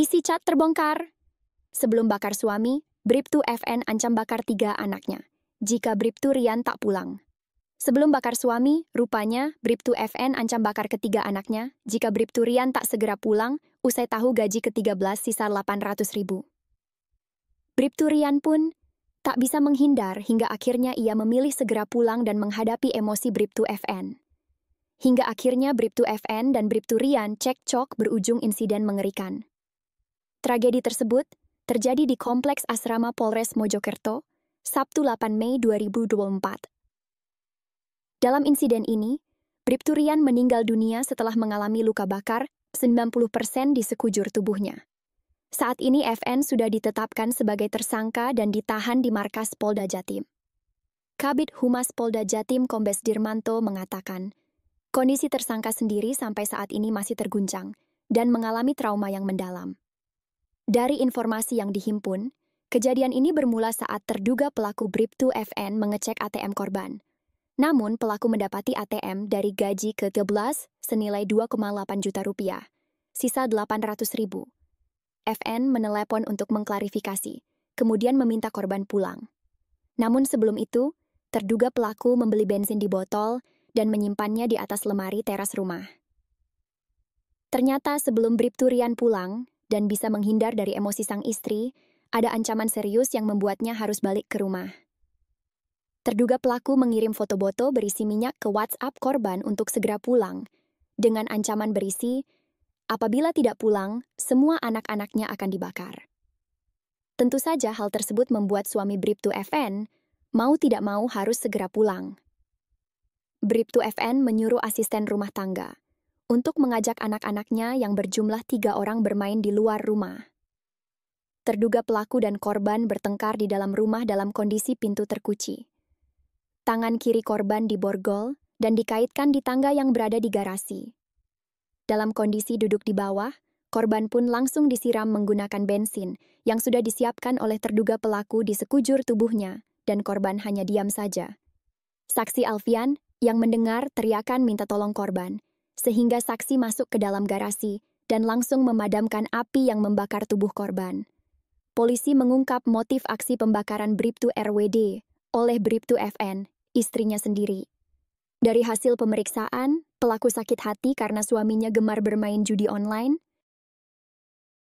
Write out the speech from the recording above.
Isi chat terbongkar. Sebelum bakar suami, Bribtu FN ancam bakar 3 anaknya jika Bribtu Rian tak pulang. Sebelum bakar suami, rupanya Bribtu FN ancam bakar ketiga anaknya jika Bribtu Rian tak segera pulang usai tahu gaji ke-13 sisa 800.000. Bribtu Rian pun tak bisa menghindar hingga akhirnya ia memilih segera pulang dan menghadapi emosi Bribtu FN. Hingga akhirnya Bribtu FN dan Bribtu Rian cekcok berujung insiden mengerikan. Tragedi tersebut terjadi di Kompleks Asrama Polres Mojokerto, Sabtu 8 Mei 2024. Dalam insiden ini, Bribtu Rian meninggal dunia setelah mengalami luka bakar 90% di sekujur tubuhnya. Saat ini FN sudah ditetapkan sebagai tersangka dan ditahan di markas Polda Jatim. Kabid Humas Polda Jatim Kombes Dirmanto mengatakan, kondisi tersangka sendiri sampai saat ini masih terguncang dan mengalami trauma yang mendalam. Dari informasi yang dihimpun, kejadian ini bermula saat terduga pelaku Bribtu FN mengecek ATM korban. Namun, pelaku mendapati ATM dari gaji ke-13 senilai 2,8 juta rupiah, sisa 800.000. FN menelepon untuk mengklarifikasi, kemudian meminta korban pulang. Namun sebelum itu, terduga pelaku membeli bensin di botol dan menyimpannya di atas lemari teras rumah. Ternyata sebelum Bribtu Rian pulang dan bisa menghindar dari emosi sang istri, ada ancaman serius yang membuatnya harus balik ke rumah. Terduga pelaku mengirim foto botol berisi minyak ke WhatsApp korban untuk segera pulang, dengan ancaman berisi, apabila tidak pulang, semua anak-anaknya akan dibakar. Tentu saja hal tersebut membuat suami Bribtu FN mau tidak mau harus segera pulang. Bribtu FN menyuruh asisten rumah tangga untuk mengajak anak-anaknya yang berjumlah 3 orang bermain di luar rumah. Terduga pelaku dan korban bertengkar di dalam rumah dalam kondisi pintu terkunci. Tangan kiri korban diborgol dan dikaitkan di tangga yang berada di garasi. Dalam kondisi duduk di bawah, korban pun langsung disiram menggunakan bensin yang sudah disiapkan oleh terduga pelaku di sekujur tubuhnya, dan korban hanya diam saja. Saksi Alfian yang mendengar teriakan minta tolong korban, sehingga saksi masuk ke dalam garasi dan langsung memadamkan api yang membakar tubuh korban. Polisi mengungkap motif aksi pembakaran Bribtu RWD oleh Bribtu FN, istrinya sendiri. Dari hasil pemeriksaan, pelaku sakit hati karena suaminya gemar bermain judi online